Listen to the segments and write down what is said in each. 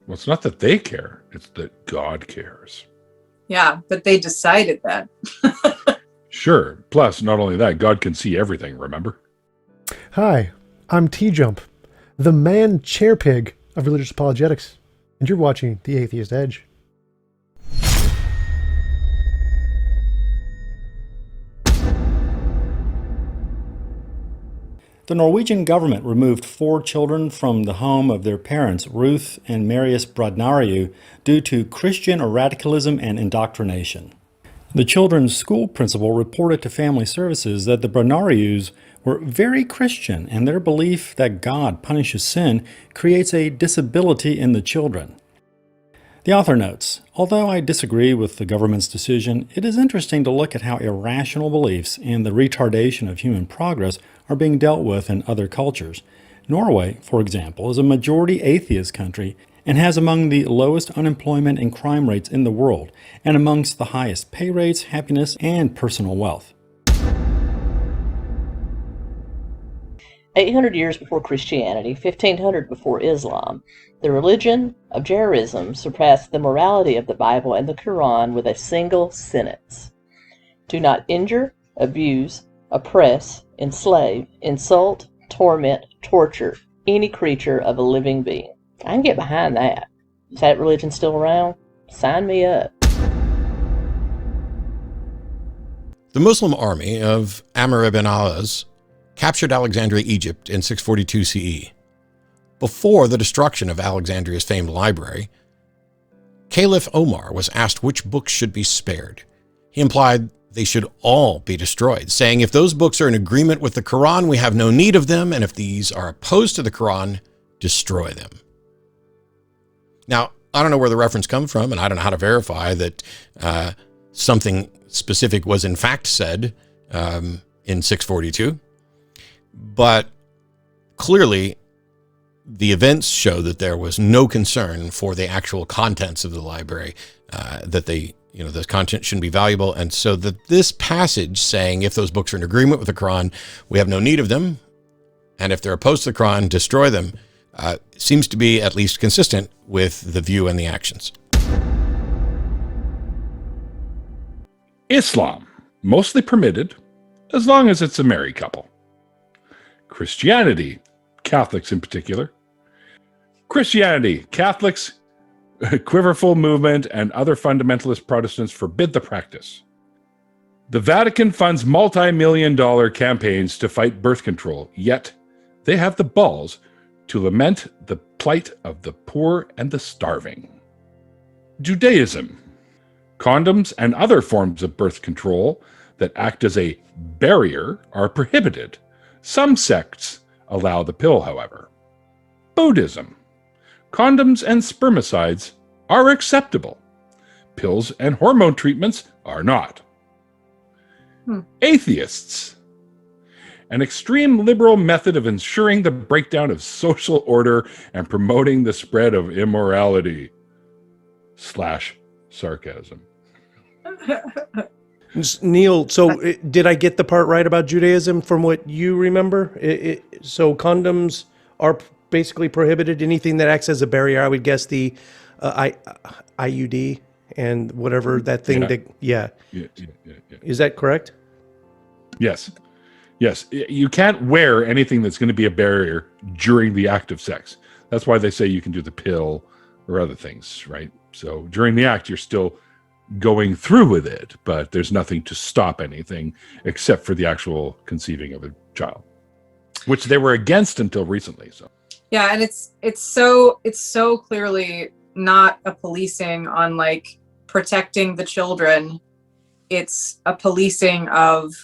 Well, it's not that they care, it's that God cares. Yeah, but they decided that. Sure. Plus, not only that, God can see everything, remember? Hi, I'm T-Jump, the man chair pig of religious apologetics, and you're watching The Atheist Edge. The Norwegian government removed 4 children from the home of their parents, Ruth and Marius Brodnariu, due to Christian radicalism and indoctrination. The children's school principal reported to Family Services that the Brodnarius were very Christian, and their belief that God punishes sin creates a disability in the children. The author notes, although I disagree with the government's decision, it is interesting to look at how irrational beliefs and the retardation of human progress are being dealt with in other cultures. Norway, for example, is a majority atheist country and has among the lowest unemployment and crime rates in the world, and amongst the highest pay rates, happiness, and personal wealth. 800 years before Christianity, 1500 before Islam, the religion of Jairism surpassed the morality of the Bible and the Quran with a single sentence. Do not injure, abuse, oppress, enslave, insult, torment, torture any creature of a living being. I can get behind that. Is that religion still around? Sign me up. The Muslim army of Amr ibn al-As captured Alexandria, Egypt in 642 CE. Before the destruction of Alexandria's famed library, Caliph Omar was asked which books should be spared. He implied they should all be destroyed, saying if those books are in agreement with the Quran, we have no need of them, and if these are opposed to the Quran, destroy them. Now, I don't know where the reference comes from, and I don't know how to verify that something specific was in fact said in 642. But clearly, the events show that there was no concern for the actual contents of the library, that the content shouldn't be valuable. And so that this passage saying, if those books are in agreement with the Quran, we have no need of them. And if they're opposed to the Quran, destroy them, seems to be at least consistent with the view and the actions. Islam, mostly permitted, as long as it's a married couple. Christianity, Catholics in particular. Christianity, Catholics, Quiverful movement, and other fundamentalist Protestants forbid the practice. The Vatican funds multi-million-dollar campaigns to fight birth control, yet they have the balls to lament the plight of the poor and the starving. Judaism, condoms and other forms of birth control that act as a barrier are prohibited. Some sects allow the pill, however. Buddhism, condoms and spermicides are acceptable. Pills and hormone treatments are not. Atheists, an extreme liberal method of ensuring the breakdown of social order and promoting the spread of immorality. /sarcasm. Neil, so did I get the part right about Judaism from what you remember? So condoms are basically prohibited. Anything that acts as a barrier, I would guess the IUD and whatever that thing. Yeah. Is that correct? Yes. You can't wear anything that's going to be a barrier during the act of sex. That's why they say you can do the pill or other things, right? So during the act, you're still going through with it, but there's nothing to stop anything except for the actual conceiving of a child, which they were against until recently. So yeah, and it's so clearly not a policing on like protecting the children. It's a policing of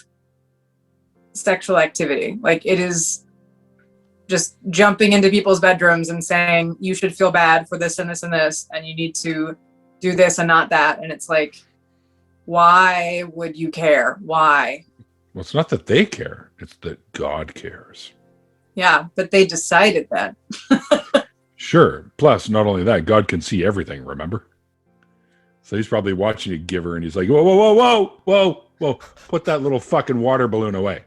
sexual activity. Like it is just jumping into people's bedrooms and saying you should feel bad for this and this and this, and you need to do this and not that. And it's like, why would you care? Why? Well, it's not that they care, it's that God cares. Yeah, but they decided that. Sure. Plus, not only that, God can see everything, remember? So he's probably watching you, Giver, and he's like, whoa, put that little fucking water balloon away.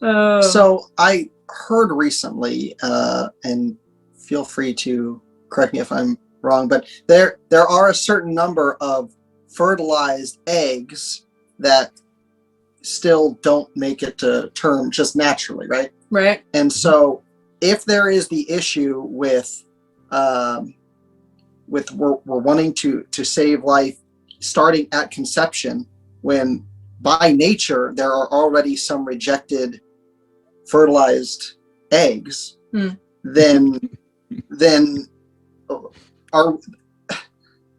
So I heard recently, and feel free to correct me if I'm wrong, but there are a certain number of fertilized eggs that still don't make it to term just naturally, right? Right. And so if there is the issue with we're wanting to save life starting at conception, when by nature there are already some rejected fertilized eggs, then are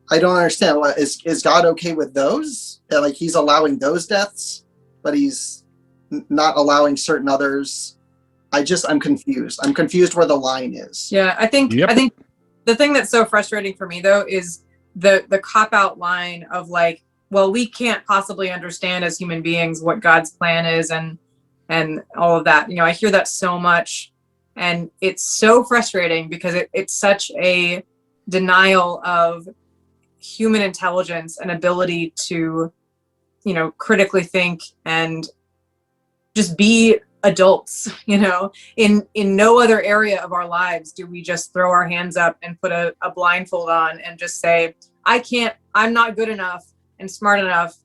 I don't understand. Is God okay with those? Like he's allowing those deaths, but he's not allowing certain others. I'm confused. I'm confused where the line is. Yeah, I think the thing that's so frustrating for me though is the cop-out line of like, well, we can't possibly understand as human beings what God's plan is and all of that. I hear that so much, and it's so frustrating because it's such a denial of human intelligence and ability to, critically think and just be adults. In no other area of our lives do we just throw our hands up and put a blindfold on and just say, I'm not good enough and smart enough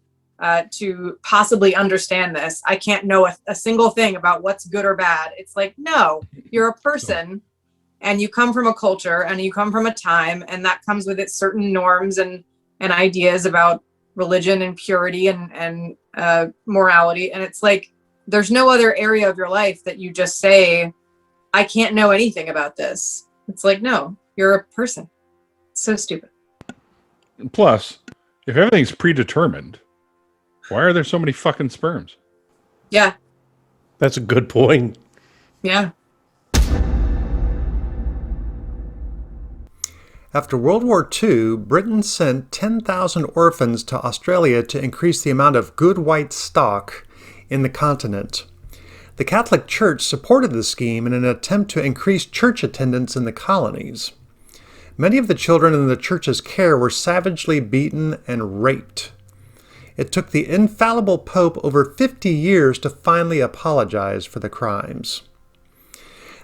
to possibly understand this. I can't know a single thing about what's good or bad. It's like, no, you're a person and you come from a culture and you come from a time, and that comes with its certain norms and ideas about religion and purity and morality. And it's like, there's no other area of your life that you just say, I can't know anything about this. It's like, no, you're a person. It's so stupid. Plus, if everything's predetermined, why are there so many fucking sperms? Yeah. That's a good point. Yeah. After World War II, Britain sent 10,000 orphans to Australia to increase the amount of good white stock in the continent. The Catholic Church supported the scheme in an attempt to increase church attendance in the colonies. Many of the children in the church's care were savagely beaten and raped. It took the infallible Pope over 50 years to finally apologize for the crimes.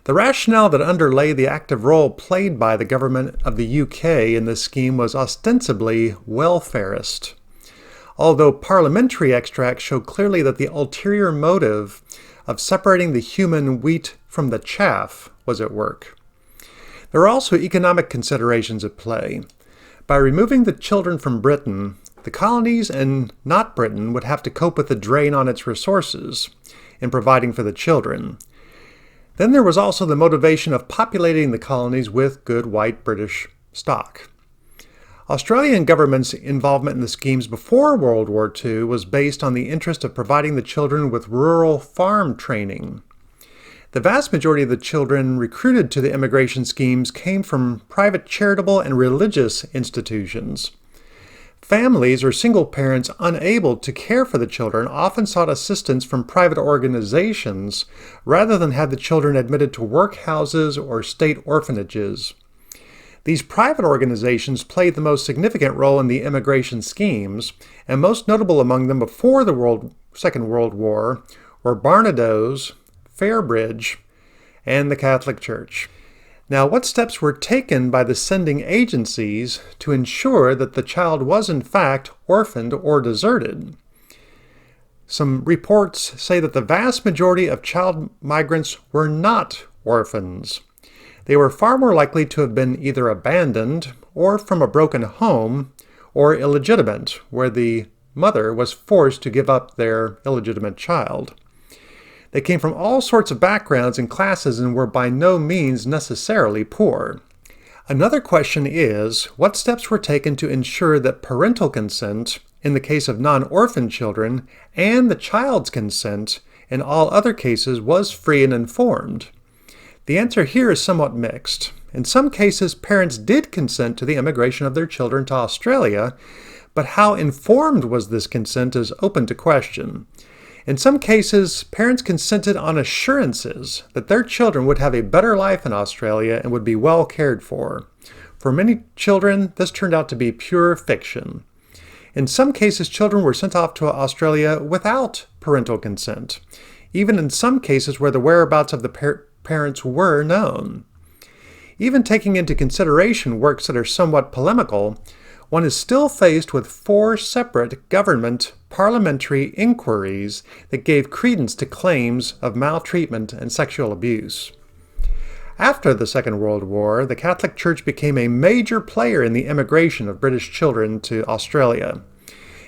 The rationale that underlay the active role played by the government of the UK in this scheme was ostensibly welfarist, although parliamentary extracts show clearly that the ulterior motive of separating the human wheat from the chaff was at work. There are also economic considerations at play. By removing the children from Britain, the colonies and not Britain would have to cope with the drain on its resources in providing for the children. Then there was also the motivation of populating the colonies with good white British stock. Australian government's involvement in the schemes before World War II was based on the interest of providing the children with rural farm training. The vast majority of the children recruited to the immigration schemes came from private charitable and religious institutions. Families or single parents unable to care for the children often sought assistance from private organizations rather than have the children admitted to workhouses or state orphanages. These private organizations played the most significant role in the immigration schemes, and most notable among them before the Second World War were Barnardo's, Fairbridge, and the Catholic Church. Now, what steps were taken by the sending agencies to ensure that the child was in fact orphaned or deserted? Some reports say that the vast majority of child migrants were not orphans. They were far more likely to have been either abandoned or from a broken home or illegitimate, where the mother was forced to give up their illegitimate child. They came from all sorts of backgrounds and classes and were by no means necessarily poor. Another question is, what steps were taken to ensure that parental consent, in the case of non-orphan children, and the child's consent, in all other cases, was free and informed? The answer here is somewhat mixed. In some cases, parents did consent to the immigration of their children to Australia, but how informed was this consent is open to question. In some cases, parents consented on assurances that their children would have a better life in Australia and would be well cared for. For many children, this turned out to be pure fiction. In some cases, children were sent off to Australia without parental consent, even in some cases where the whereabouts of the parents were known. Even taking into consideration works that are somewhat polemical, one is still faced with 4 separate government parliamentary inquiries that gave credence to claims of maltreatment and sexual abuse. After the Second World War, the Catholic Church became a major player in the immigration of British children to Australia.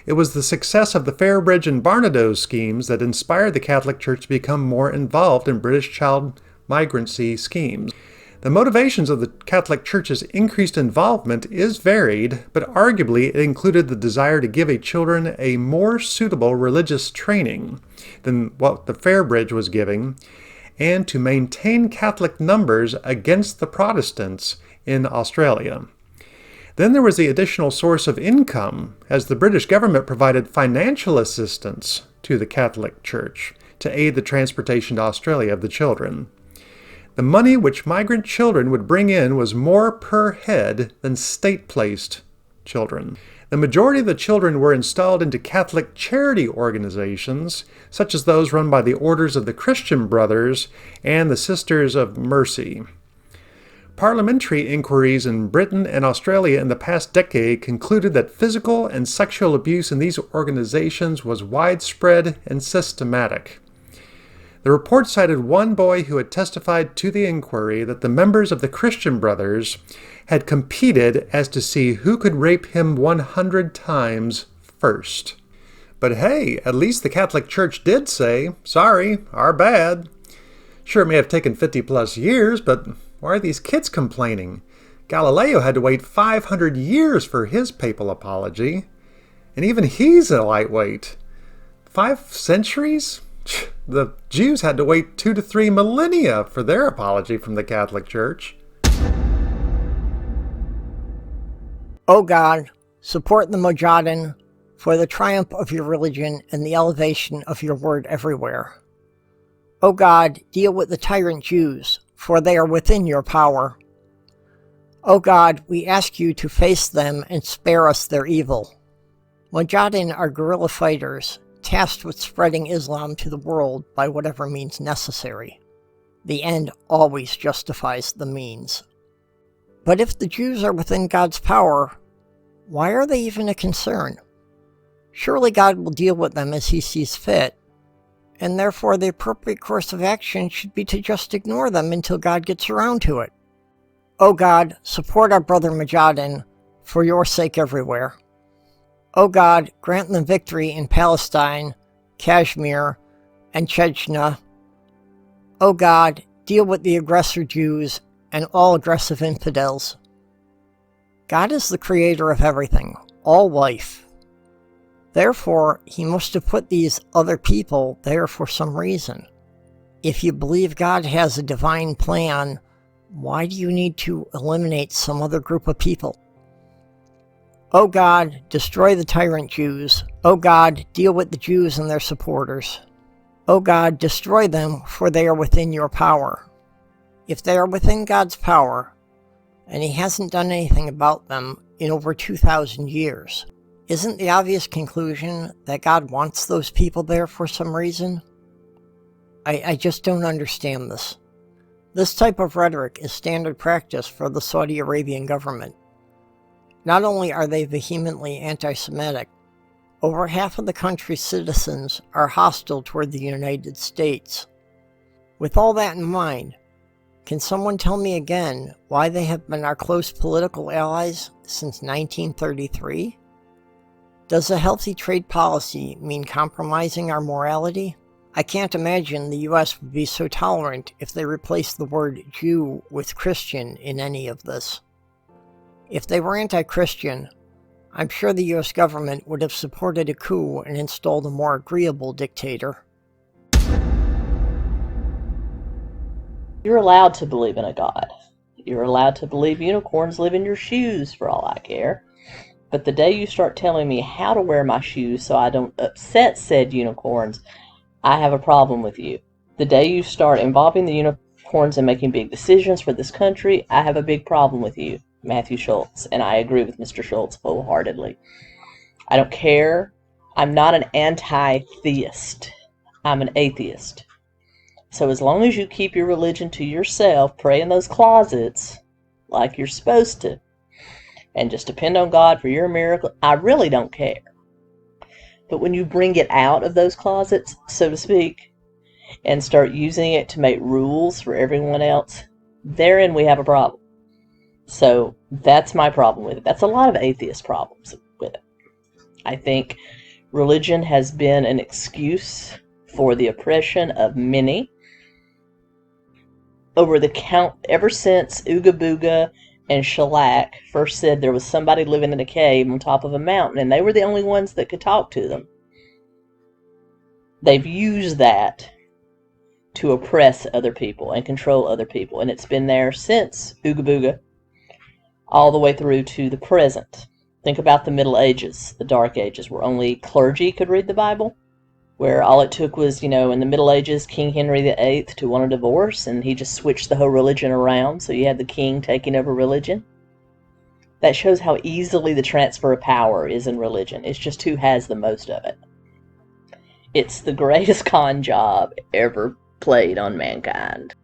It was the success of the Fairbridge and Barnadoes schemes that inspired the Catholic Church to become more involved in British child migrancy schemes. The motivations of the Catholic Church's increased involvement is varied, but arguably it included the desire to give children a more suitable religious training than what the Fairbridge was giving, and to maintain Catholic numbers against the Protestants in Australia. Then there was the additional source of income, as the British government provided financial assistance to the Catholic Church to aid the transportation to Australia of the children. The money which migrant children would bring in was more per head than state-placed children. The majority of the children were installed into Catholic charity organizations, such as those run by the Orders of the Christian Brothers and the Sisters of Mercy. Parliamentary inquiries in Britain and Australia in the past decade concluded that physical and sexual abuse in these organizations was widespread and systematic. The report cited one boy who had testified to the inquiry that the members of the Christian Brothers had competed as to see who could rape him 100 times first. But hey, at least the Catholic Church did say, sorry, our bad. Sure, it may have taken 50 plus years, but why are these kids complaining? Galileo had to wait 500 years for his papal apology, and even he's a lightweight. 5 centuries? The Jews had to wait 2 to 3 millennia for their apology from the Catholic Church. O God, support the Mujahideen for the triumph of your religion and the elevation of your word everywhere. O God, deal with the tyrant Jews, for they are within your power. O God, we ask you to face them and spare us their evil. Mujahideen are guerrilla fighters, tasked with spreading Islam to the world by whatever means necessary. The end always justifies the means. But if the Jews are within God's power, why are they even a concern? Surely God will deal with them as he sees fit, and therefore the appropriate course of action should be to just ignore them until God gets around to it. O God, support our brother Mujahideen for your sake everywhere. O God, grant them victory in Palestine, Kashmir, and Chechnya. O God, deal with the aggressor Jews and all aggressive infidels. God is the creator of everything, all life. Therefore, he must have put these other people there for some reason. If you believe God has a divine plan, why do you need to eliminate some other group of people? O God, destroy the tyrant Jews. O God, deal with the Jews and their supporters. O God, destroy them, for they are within your power. If they are within God's power, and he hasn't done anything about them in over 2,000 years, isn't the obvious conclusion that God wants those people there for some reason? I just don't understand this. This type of rhetoric is standard practice for the Saudi Arabian government. Not only are they vehemently anti-Semitic, over half of the country's citizens are hostile toward the United States. With all that in mind, can someone tell me again why they have been our close political allies since 1933? Does a healthy trade policy mean compromising our morality? I can't imagine the US would be so tolerant if they replaced the word Jew with Christian in any of this. If they were anti-Christian, I'm sure the US government would have supported a coup and installed a more agreeable dictator. You're allowed to believe in a God. You're allowed to believe unicorns live in your shoes for all I care. But the day you start telling me how to wear my shoes so I don't upset said unicorns, I have a problem with you. The day you start involving the unicorns and making big decisions for this country, I have a big problem with you, Matthew Schultz. And I agree with Mr. Schultz wholeheartedly. I don't care. I'm not an anti-theist. I'm an atheist. So as long as you keep your religion to yourself, pray in those closets like you're supposed to, and just depend on God for your miracle, I really don't care. But when you bring it out of those closets, so to speak, and start using it to make rules for everyone else, therein we have a problem. So that's my problem with it. That's a lot of atheist problems with it. I think religion has been an excuse for the oppression of many ever since Ooga Booga and Shellac first said there was somebody living in a cave on top of a mountain, and they were the only ones that could talk to them. They've used that to oppress other people and control other people, and it's been there since Ooga Booga all the way through to the present. Think about the Middle Ages, the Dark Ages, where only clergy could read the Bible, where all it took was, in the Middle Ages, King Henry VIII to want a divorce, and he just switched the whole religion around, so you had the king taking over religion. That shows how easily the transfer of power is in religion. It's just who has the most of it. It's the greatest con job ever played on mankind.